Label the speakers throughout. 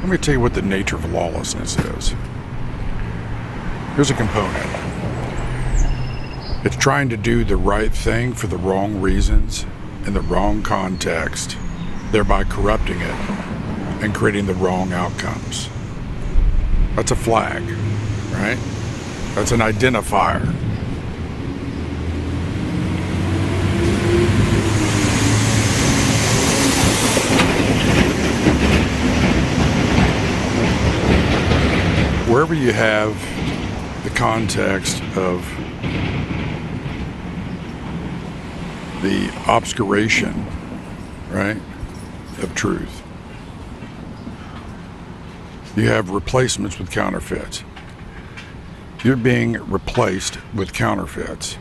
Speaker 1: Let me tell you what the nature of lawlessness is. Here's a component. It's trying to do the right thing for the wrong reasons in the wrong context, thereby corrupting it and creating the wrong outcomes. That's a flag, right? That's an identifier. Wherever you have the context of the obscuration, right, of truth, you have replacements with counterfeits. You're being replaced with counterfeits,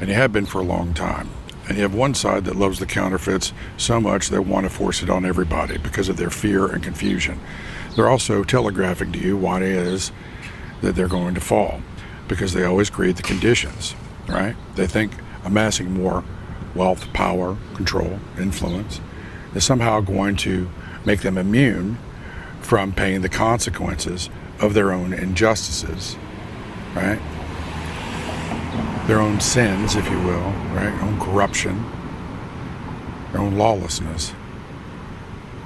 Speaker 1: and you have been for a long time. And you have one side that loves the counterfeits so much they want to force it on everybody because of their fear and confusion. They're also telegraphing to you why it is that they're going to fall, because they always create the conditions, right? They think amassing more wealth, power, control, influence is somehow going to make them immune from paying the consequences of their own injustices, right? Their own sins, if you will, right? Own corruption, their own lawlessness.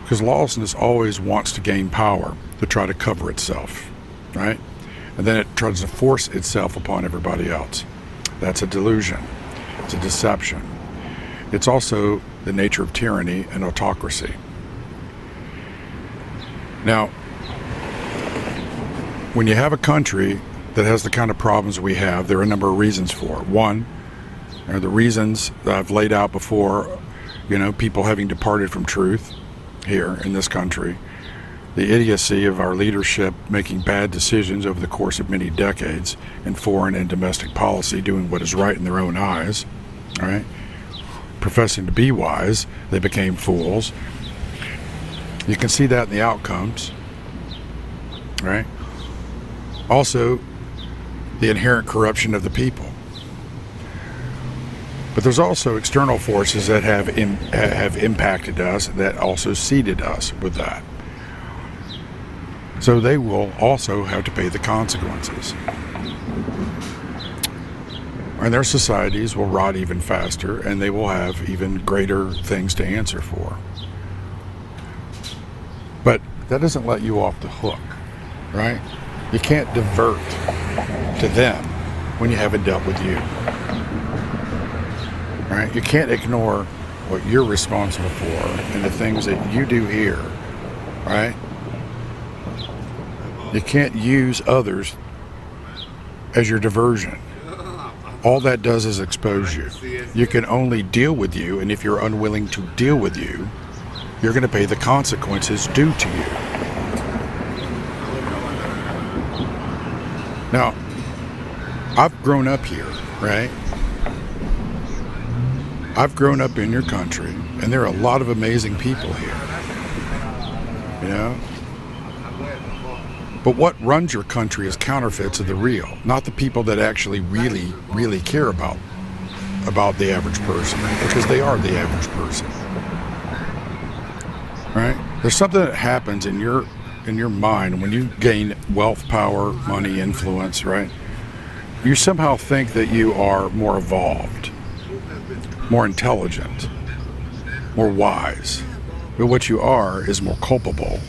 Speaker 1: Because lawlessness always wants to gain power to try to cover itself, right? And then it tries to force itself upon everybody else. That's a delusion. It's a deception. It's also the nature of tyranny and autocracy. Now, when you have a country that has the kind of problems we have, there are a number of reasons for it. One, are the reasons that I've laid out before, people having departed from truth here in this country, the idiocy of our leadership making bad decisions over the course of many decades in foreign and domestic policy, doing what is right in their own eyes, right? Professing to be wise, they became fools. You can see that in the outcomes, right? Also, the inherent corruption of the people. But there's also external forces that have impacted us that also seeded us with that. So they will also have to pay the consequences. And their societies will rot even faster, and they will have even greater things to answer for. But that doesn't let you off the hook, right? You can't divert to them when you haven't dealt with you. Right? You can't ignore what you're responsible for and the things that you do here, right? You can't use others as your diversion. All that does is expose you. You can only deal with you, and if you're unwilling to deal with you, you're going to pay the consequences due to you. Now, I've grown up here, right? I've grown up in your country, and there are a lot of amazing people here, But what runs your country is counterfeits of the real, not the people that actually really, really care about the average person, because they are the average person, right? There's something that happens in your mind when you gain wealth, power, money, influence, right? You somehow think that you are more evolved, more intelligent, more wise. But what you are is more culpable,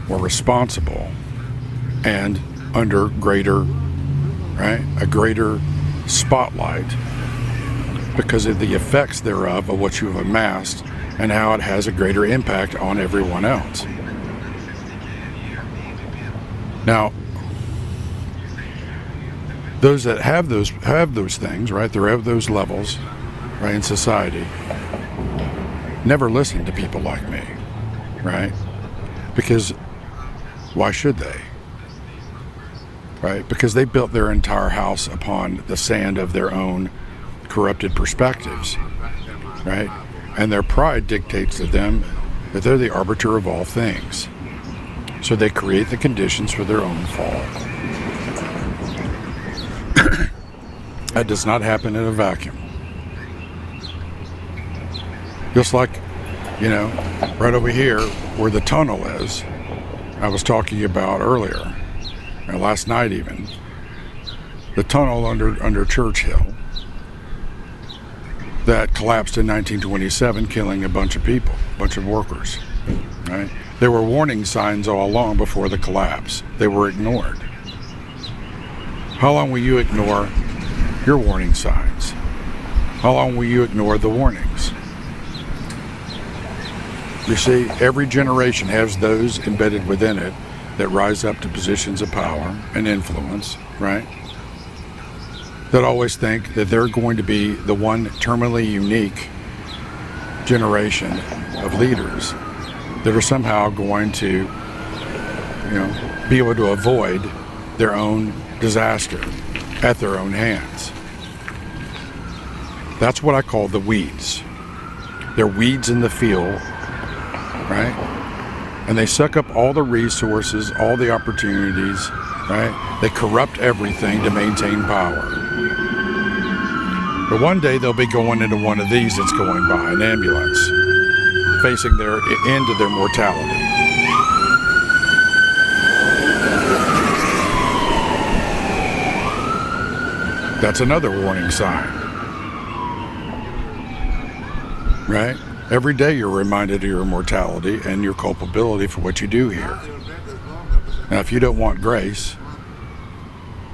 Speaker 1: more responsible, and under a greater spotlight because of the effects thereof of what you have amassed and how it has a greater impact on everyone else. Now, those that have those things, right? They have those levels, right, in society. Never listen to people like me, right? Because why should they? Right? Because they built their entire house upon the sand of their own corrupted perspectives, right? And their pride dictates to them that they're the arbiter of all things. So they create the conditions for their own fall. That does not happen in a vacuum. Just like, right over here where the tunnel is, I was talking about earlier, and last night even, the tunnel under Churchill that collapsed in 1927, killing a bunch of people, a bunch of workers, right? There were warning signs all along before the collapse. They were ignored. How long will you ignore your warning signs? How long will you ignore the warnings? You see, every generation has those embedded within it that rise up to positions of power and influence, right? That always think that they're going to be the one terminally unique generation of leaders that are somehow going to, be able to avoid their own disaster at their own hands. That's what I call the weeds. They're weeds in the field, right? And they suck up all the resources, all the opportunities, right? They corrupt everything to maintain power. But one day they'll be going into one of these that's going by, an ambulance, facing their end of their mortality. That's another warning sign, right? Every day you're reminded of your mortality and your culpability for what you do here. Now, if you don't want grace,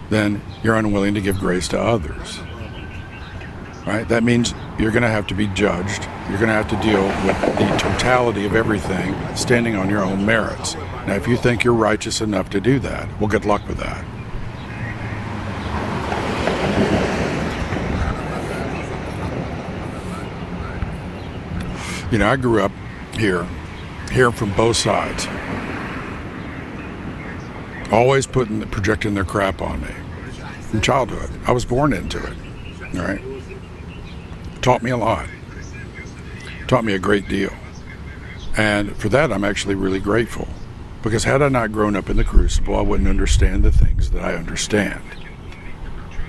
Speaker 1: then you're unwilling to give grace to others, right? That means you're going to have to be judged. You're going to have to deal with the totality of everything standing on your own merits. Now, if you think you're righteous enough to do that, well, good luck with that. I grew up here from both sides. Always projecting their crap on me. From childhood. I was born into it. All right? Taught me a lot. Taught me a great deal. And for that, I'm actually really grateful. Because had I not grown up in the crucible, I wouldn't understand the things that I understand.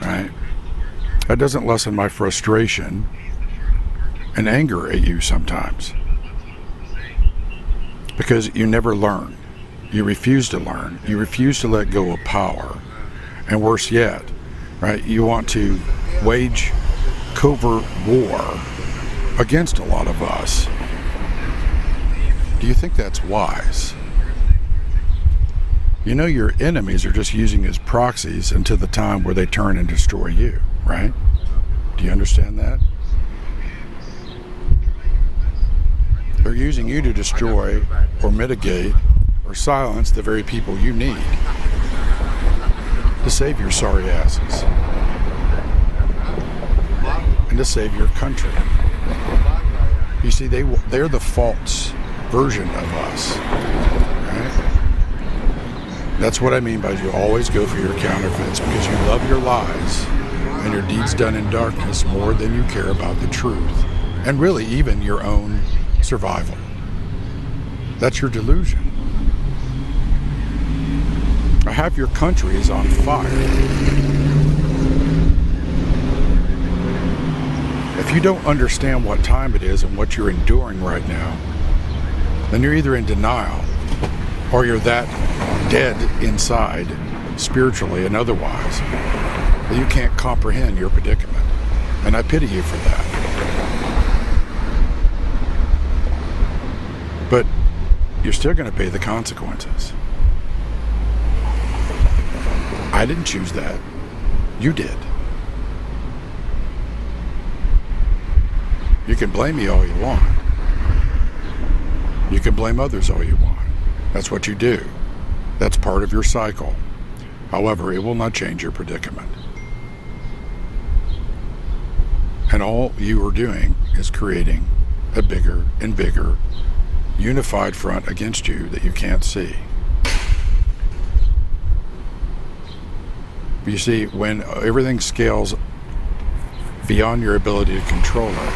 Speaker 1: Right? That doesn't lessen my frustration and anger at you sometimes. Because you never learn. You refuse to learn. You refuse to let go of power. And worse yet, right, you want to wage covert war against a lot of us. Do you think that's wise? Your enemies are just using as proxies until the time where they turn and destroy you, right? Do you understand that? They're using you to destroy or mitigate or silence the very people you need to save your sorry asses and to save your country. You see, they're the false version of us, right? That's what I mean by you always go for your counterfeits, because you love your lies and your deeds done in darkness more than you care about the truth, and really even your own survival. That's your delusion. Half your country is on fire. If you don't understand what time it is and what you're enduring right now, then you're either in denial or you're that dead inside, spiritually and otherwise, that you can't comprehend your predicament. And I pity you for that. But you're still going to pay the consequences. I didn't choose that. You did. You can blame me all you want. You can blame others all you want. That's what you do. That's part of your cycle. However, it will not change your predicament. And all you are doing is creating a bigger and bigger unified front against you that you can't see. You see, when everything scales beyond your ability to control it,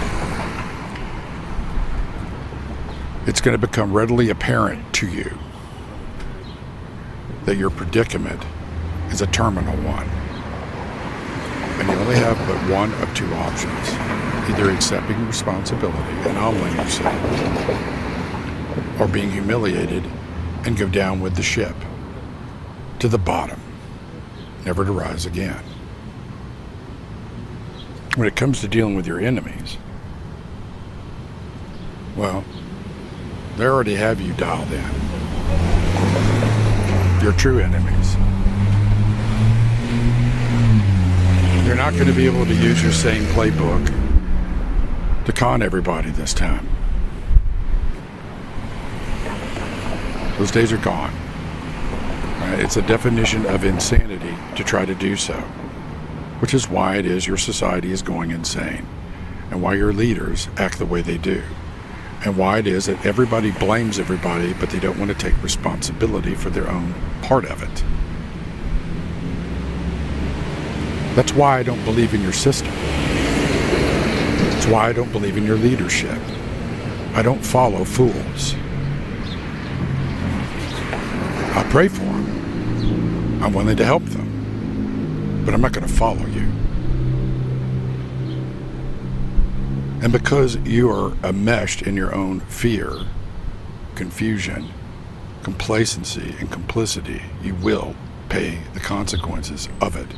Speaker 1: it's going to become readily apparent to you that your predicament is a terminal one. And you only have but one of two options. Either accepting responsibility and humbling yourself, or being humiliated and go down with the ship to the bottom, never to rise again. When it comes to dealing with your enemies, well, they already have you dialed in. Your true enemies. You're not going to be able to use your same playbook to con everybody this time. Those days are gone. Right? It's a definition of insanity to try to do so, which is why it is your society is going insane, and why your leaders act the way they do, and why it is that everybody blames everybody, but they don't want to take responsibility for their own part of it. That's why I don't believe in your system. That's why I don't believe in your leadership. I don't follow fools. I pray for them. I'm willing to help them. But I'm not going to follow you. And because you are enmeshed in your own fear, confusion, complacency, and complicity, you will pay the consequences of it.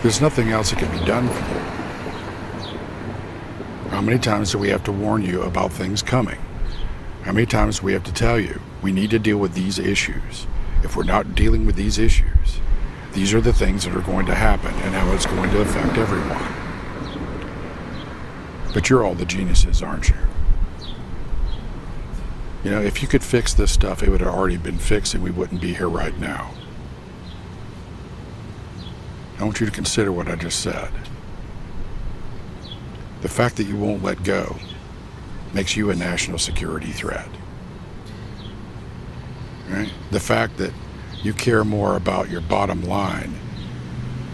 Speaker 1: There's nothing else that can be done for you. How many times do we have to warn you about things coming? How many times do we have to tell you, we need to deal with these issues? If we're not dealing with these issues, these are the things that are going to happen and how it's going to affect everyone. But you're all the geniuses, aren't you? You know, if you could fix this stuff, it would have already been fixed and we wouldn't be here right now. I want you to consider what I just said. The fact that you won't let go makes you a national security threat. Right? The fact that you care more about your bottom line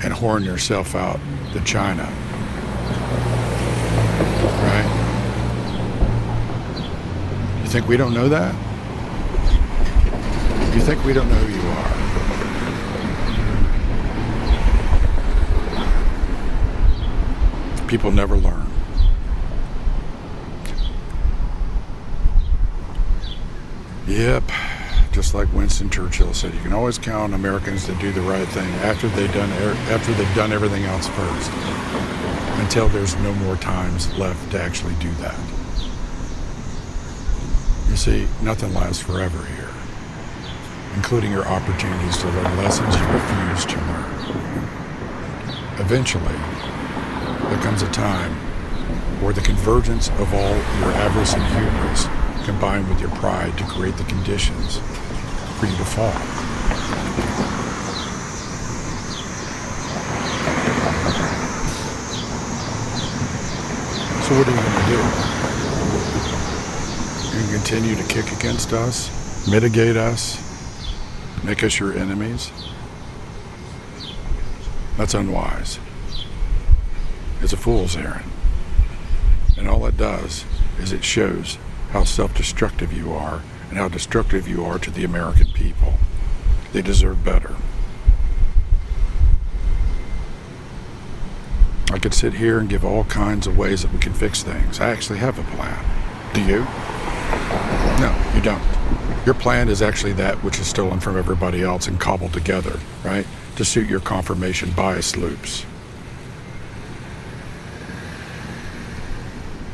Speaker 1: and whoring yourself out to China. Right? You think we don't know that? You think we don't know who you are? People never learn. Yep, just like Winston Churchill said, you can always count on Americans to do the right thing after they've done everything else first, until there's no more times left to actually do that. You see, nothing lasts forever here, including your opportunities to learn lessons you refuse to learn. Eventually, there comes a time where the convergence of all your avarice and hubris combined with your pride to create the conditions for you to fall. So what are you going to do? You're going to continue to kick against us, mitigate us, make us your enemies? That's unwise. It's a fool's errand. And all it does is it shows how self-destructive you are and how destructive you are to the American people. They deserve better. I could sit here and give all kinds of ways that we can fix things. I actually have a plan. Do you? No, you don't. Your plan is actually that which is stolen from everybody else and cobbled together, right? To suit your confirmation bias loops.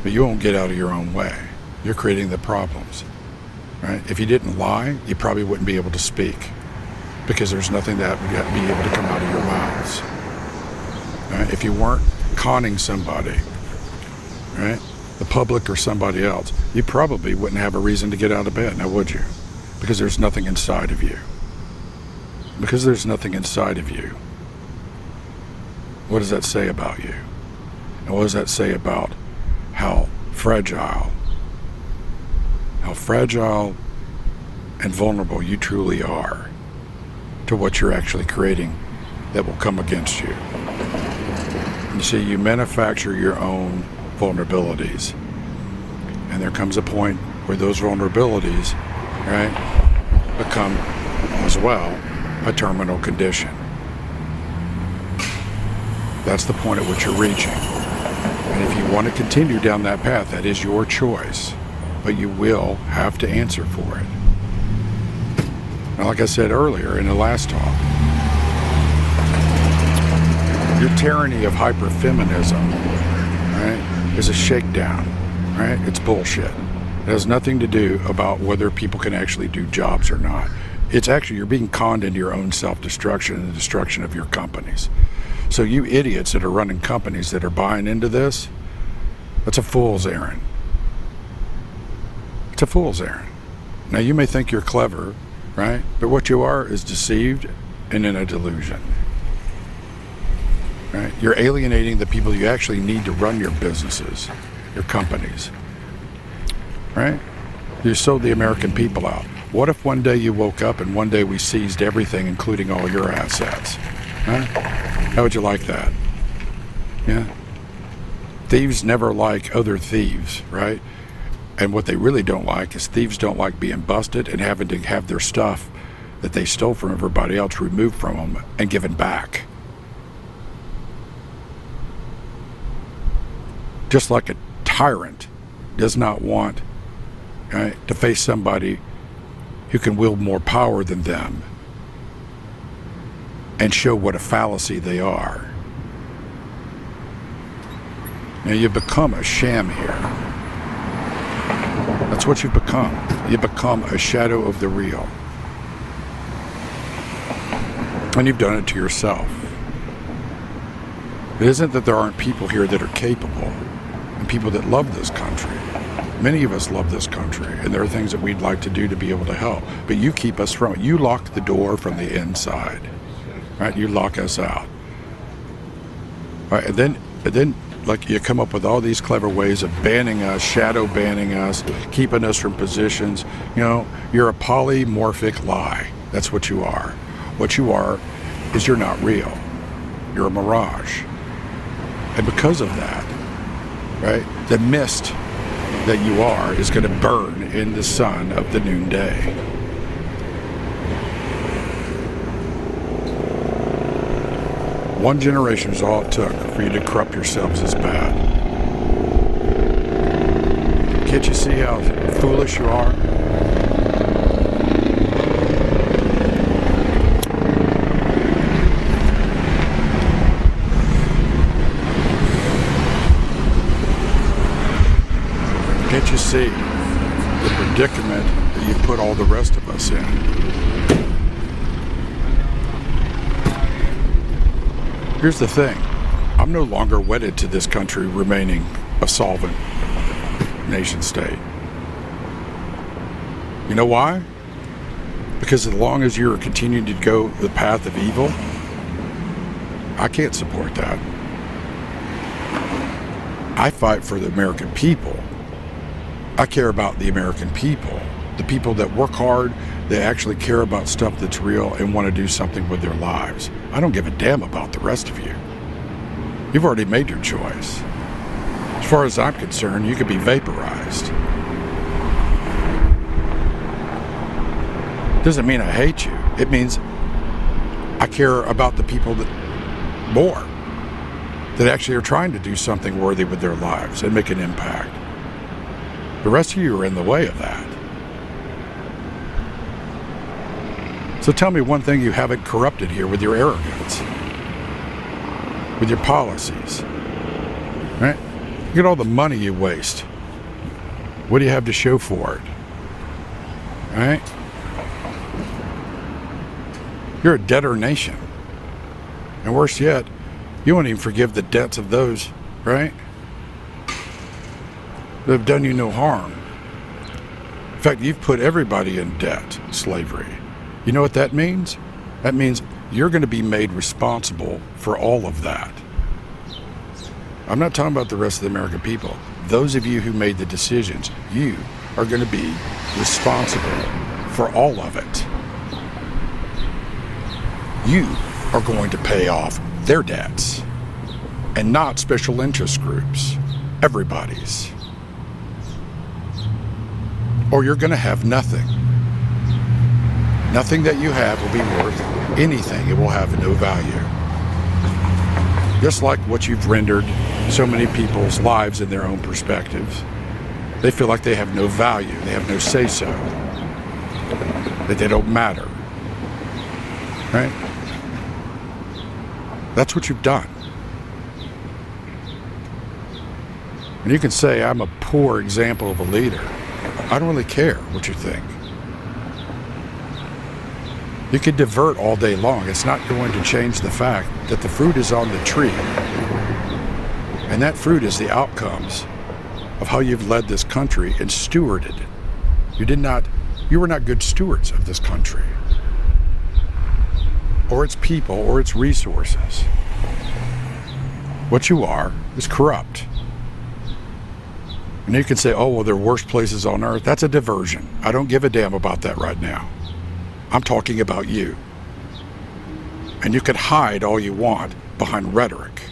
Speaker 1: But you won't get out of your own way. You're creating the problems, right? If you didn't lie, you probably wouldn't be able to speak because there's nothing that would be able to come out of your mouths. Right? If you weren't conning somebody, right, the public or somebody else, you probably wouldn't have a reason to get out of bed, now would you? Because there's nothing inside of you. Because there's nothing inside of you. What does that say about you? And what does that say about how fragile and vulnerable you truly are to what you're actually creating that will come against you? You see, you manufacture your own vulnerabilities, and there comes a point where those vulnerabilities, right, become as well a terminal condition. That's the point at which you're reaching. And if you want to continue down that path, that is your choice. but you will have to answer for it. Now, like I said earlier in the last talk, your tyranny of hyperfeminism, right, is a shakedown, right? It's bullshit. It has nothing to do about whether people can actually do jobs or not. It's actually, you're being conned into your own self-destruction and the destruction of your companies. So you idiots that are running companies that are buying into this, that's a fool's errand. It's a fool's errand. Now, you may think you're clever, right? But what you are is deceived and in a delusion. Right? You're alienating the people you actually need to run your businesses, your companies. Right? You sold the American people out. What if one day you woke up and one day we seized everything, including all your assets? Huh? How would you like that? Yeah? Thieves never like other thieves, right? And what they really don't like is thieves don't like being busted and having to have their stuff that they stole from everybody else removed from them and given back. Just like a tyrant does not want, right, to face somebody who can wield more power than them and show what a fallacy they are. Now, you've become a sham here. That's what you've become. You've become a shadow of the real. And you've done it to yourself. It isn't that there aren't people here that are capable and people that love this country. Many of us love this country, and there are things that we'd like to do to be able to help. But you keep us from it. You lock the door from the inside. Right? You lock us out. All right, and then like you come up with all these clever ways of banning us, shadow banning us, keeping us from positions. You know, you're a polymorphic lie. That's what you are. What you are is you're not real. You're a mirage. And because of that, right, the mist that you are is going to burn in the sun of the noonday. One generation is all it took for you to corrupt yourselves as bad. Can't you see how foolish you are? Can't you see the predicament that you put all the rest of us in? Here's the thing. I'm no longer wedded to this country remaining a solvent nation state. You know why? Because as long as you're continuing to go the path of evil, I can't support that. I fight for the American people. I care about the American people, the people that work hard, they actually care about stuff that's real and want to do something with their lives. I don't give a damn about the rest of you. You've already made your choice. As far as I'm concerned, you could be vaporized. Doesn't mean I hate you. It means I care about the people that more, that actually are trying to do something worthy with their lives and make an impact. The rest of you are in the way of that. So tell me one thing you haven't corrupted here with your arrogance, with your policies, right? Look at all the money you waste. What do you have to show for it, right? You're a debtor nation. And worse yet, you won't even forgive the debts of those, right, that have done you no harm. In fact, you've put everybody in debt, slavery. You know what that means? That means you're going to be made responsible for all of that. I'm not talking about the rest of the American people. Those of you who made the decisions, you are going to be responsible for all of it. You are going to pay off their debts and not special interest groups, everybody's. Or you're going to have nothing. Nothing that you have will be worth anything. It will have no value. Just like what you've rendered so many people's lives in their own perspectives. They feel like they have no value, they have no say-so, that they don't matter, right? That's what you've done. And you can say, I'm a poor example of a leader. I don't really care what you think. You can divert all day long. It's not going to change the fact that the fruit is on the tree. And that fruit is the outcomes of how you've led this country and stewarded it. You were not good stewards of this country, or its people, or its resources. What you are is corrupt. And you can say, oh, well, there are worse places on earth. That's a diversion. I don't give a damn about that right now. I'm talking about you. And you can hide all you want behind rhetoric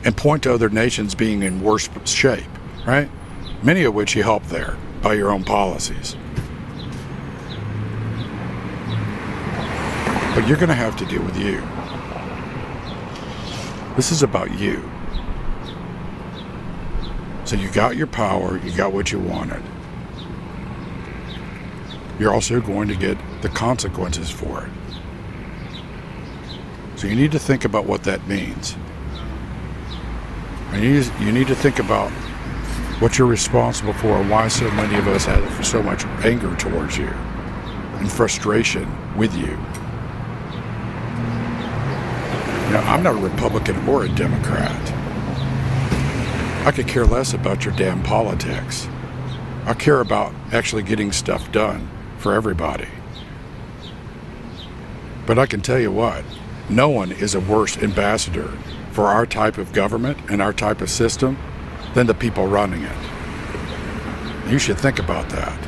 Speaker 1: and point to other nations being in worse shape, right? Many of which you help there by your own policies. But you're going to have to deal with you. This is about you. So you got your power, you got what you wanted. You're also going to get the consequences for it. So you need to think about what that means. And you need to think about what you're responsible for and why so many of us have so much anger towards you and frustration with you. Now, I'm not a Republican or a Democrat. I could care less about your damn politics. I care about actually getting stuff done for everybody. But I can tell you what, no one is a worse ambassador for our type of government and our type of system than the people running it. You should think about that.